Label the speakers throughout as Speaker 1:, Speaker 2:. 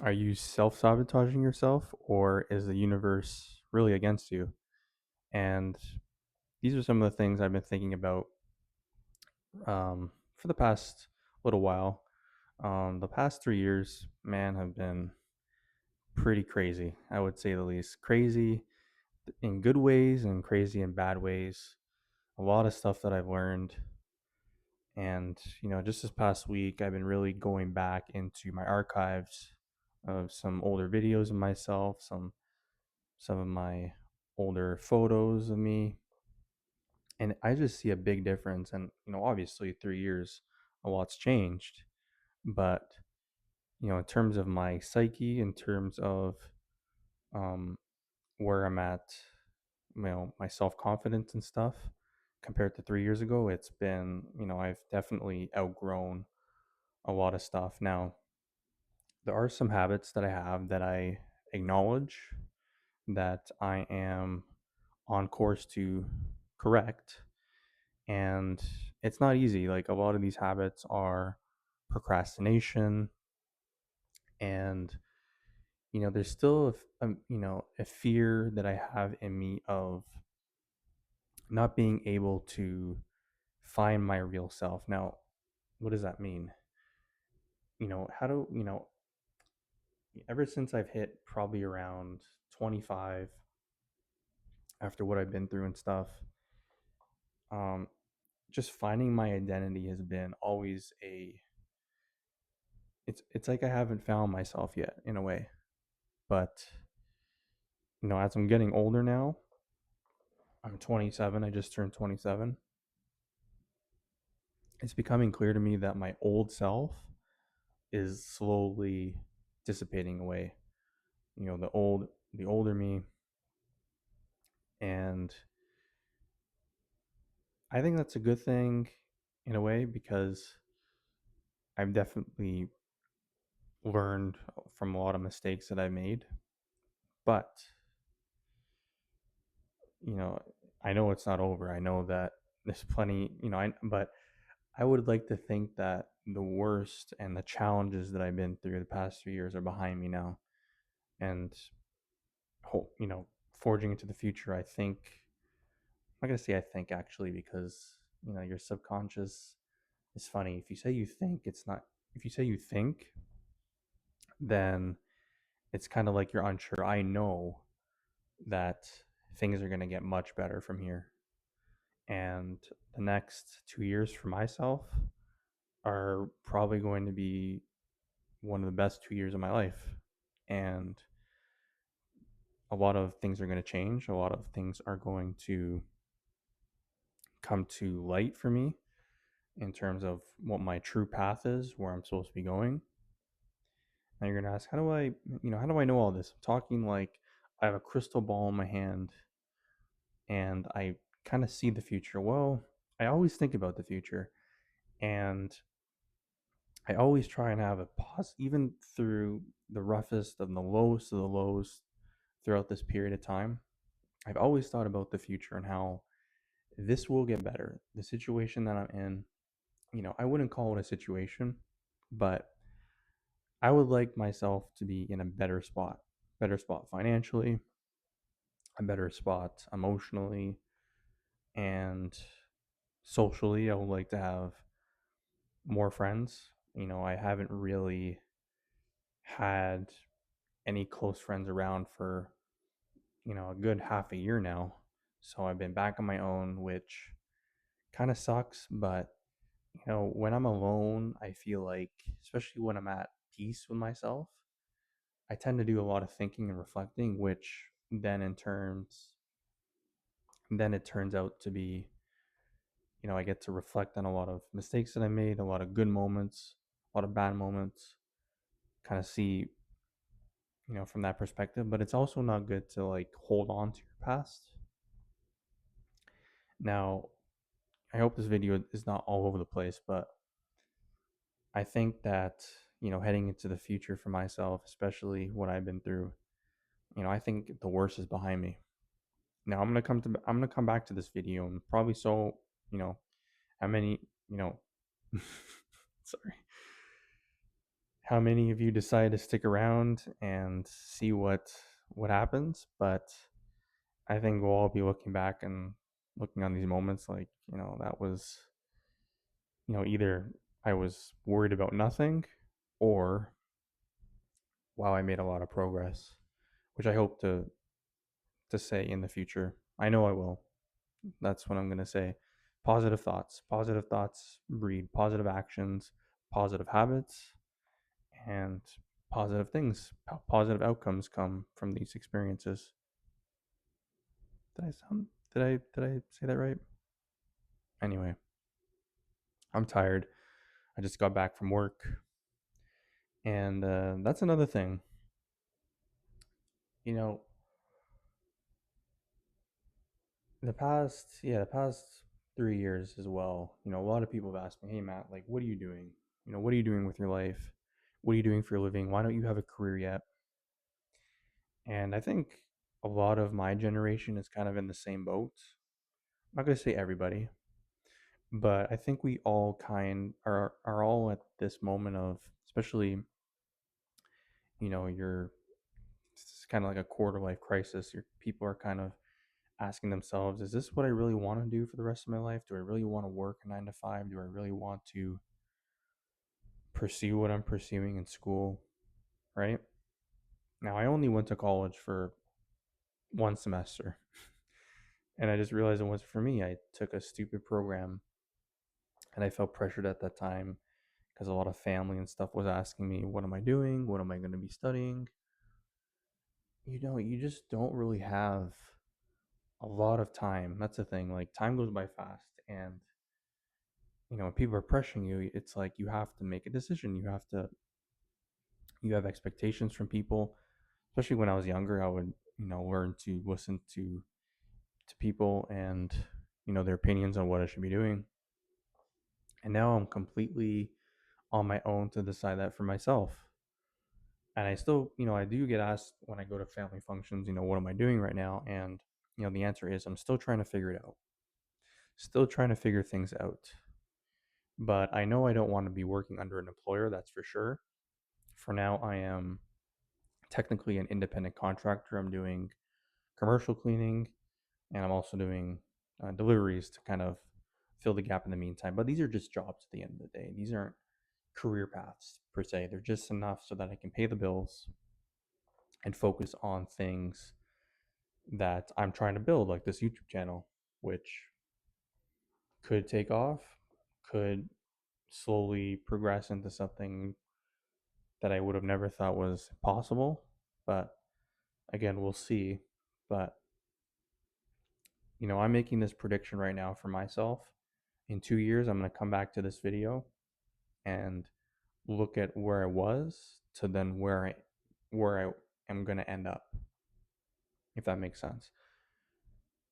Speaker 1: Are you self sabotaging yourself, or is the universe really against you? And these are some of the things I've been thinking about for the past little while. The past 3 years, man, have been pretty crazy, I would say the least. Crazy in good ways and crazy in bad ways. A lot of stuff that I've learned. And, just this past week, I've been really going back into my archives of some older videos of myself, some of my older photos of me, and I just see a big difference. And obviously, 3 years, a lot's changed, but in terms of my psyche, in terms of um, where I'm at, my self confidence and stuff, compared to 3 years ago, it's been, I've definitely outgrown a lot of stuff. Now, there are some habits that I have that I acknowledge that I am on course to correct. And it's not easy. Like, a lot of these habits are procrastination, and there's still a fear that I have in me of not being able to find my real self. Now, what does that mean? How do ever since I've hit probably around 25, after what I've been through and stuff, um just finding my identity has been always a it's like I haven't found myself yet, in a way. But as I'm getting older now, I'm 27, I just turned 27. It's becoming clear to me that my old self is slowly dissipating away. The older me. And I think that's a good thing in a way, because I've definitely learned from a lot of mistakes that I made. But you know, I know it's not over. I know that there's plenty, but I would like to think that the worst and the challenges that I've been through the past 3 years are behind me now. And, forging into the future, I think, I'm not going to say I think, actually, because, your subconscious is funny. If you say you think, it's not, if you say you think, then it's kind of like you're unsure. I know that things are going to get much better from here. And the next 2 years for myself are probably going to be one of the best 2 years of my life. And a lot of things are going to change. A lot of things are going to come to light for me in terms of what my true path is, where I'm supposed to be going. Now you're going to ask, how do I know all this? I'm talking like I have a crystal ball in my hand and I kind of see the future. Well, I always think about the future, and I always try and have a pause, even through the roughest and the lowest of the lows throughout this period of time. I've always thought about the future and how this will get better. The situation that I'm in, I wouldn't call it a situation, but I would like myself to be in a better spot financially, a better spot emotionally, and socially. I would like to have more friends. I haven't really had any close friends around for, a good half a year now. So I've been back on my own, which kind of sucks. But, when I'm alone, I feel like, especially when I'm at peace with myself, I tend to do a lot of thinking and reflecting, which then it turns out to be, I get to reflect on a lot of mistakes that I made, a lot of good moments, a lot of bad moments, kind of see, from that perspective. But it's also not good to like hold on to your past. Now, I hope this video is not all over the place, but I think that, heading into the future for myself, especially what I've been through, I think the worst is behind me. Now I'm gonna come back to this video and probably so, you know, how many, sorry. how many of you decide to stick around and see what happens, but I think we'll all be looking back and looking on these moments like, that was, either I was worried about nothing, or wow, I made a lot of progress, which I hope to say in the future. I know I will. That's what I'm going to say. Positive thoughts. Positive thoughts breed positive actions, positive habits, and positive things. Positive outcomes come from these experiences. Did I say that right? Anyway, I'm tired. I just got back from work, and that's another thing. You know, the past 3 years as well. A lot of people have asked me, "Hey Matt, like, what are you doing? What are you doing with your life? What are you doing for your living? Why don't you have a career yet?" And I think a lot of my generation is kind of in the same boat. I'm not gonna say everybody, but I think we all kind are all at this moment of, especially, you're it's kind of like a quarter life crisis. Your people are kind of asking themselves, is this what I really want to do for the rest of my life? Do I really want to work a 9 to 5? Do I really want to pursue what I'm pursuing in school? Right now, I only went to college for 1 semester, and I just realized it wasn't for me. I took a stupid program, and I felt pressured at that time because a lot of family and stuff was asking me, what am I doing? What am I going to be studying? You just don't really have a lot of time. That's the thing. Like, time goes by fast. And, when people are pressuring you, it's like you have to make a decision. You have expectations from people. Especially when I was younger, I would, learn to listen to people and, their opinions on what I should be doing. And now I'm completely on my own to decide that for myself. And I still, I do get asked when I go to family functions, what am I doing right now? And, the answer is I'm still trying to figure it out. Still trying to figure things out. But I know I don't want to be working under an employer, that's for sure. For now, I am technically an independent contractor. I'm doing commercial cleaning, and I'm also doing deliveries to kind of fill the gap in the meantime. But these are just jobs at the end of the day. These aren't career paths per se. They're just enough so that I can pay the bills and focus on things that I'm trying to build, like this YouTube channel, which could take off, could slowly progress into something that I would have never thought was possible. But again, we'll see. But, I'm making this prediction right now for myself. In 2 years, I'm going to come back to this video and look at where I was to then where I am going to end up, if that makes sense.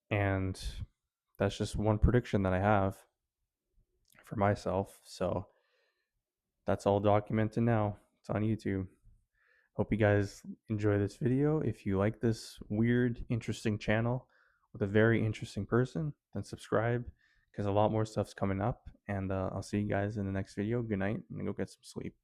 Speaker 1: And that's just one prediction that I have for myself. So that's all documented now. It's on YouTube. Hope you guys enjoy this video. If you like this weird, interesting channel with a very interesting person, then subscribe because a lot more stuff's coming up. And I'll see you guys in the next video. Good night. I'm going to go get some sleep.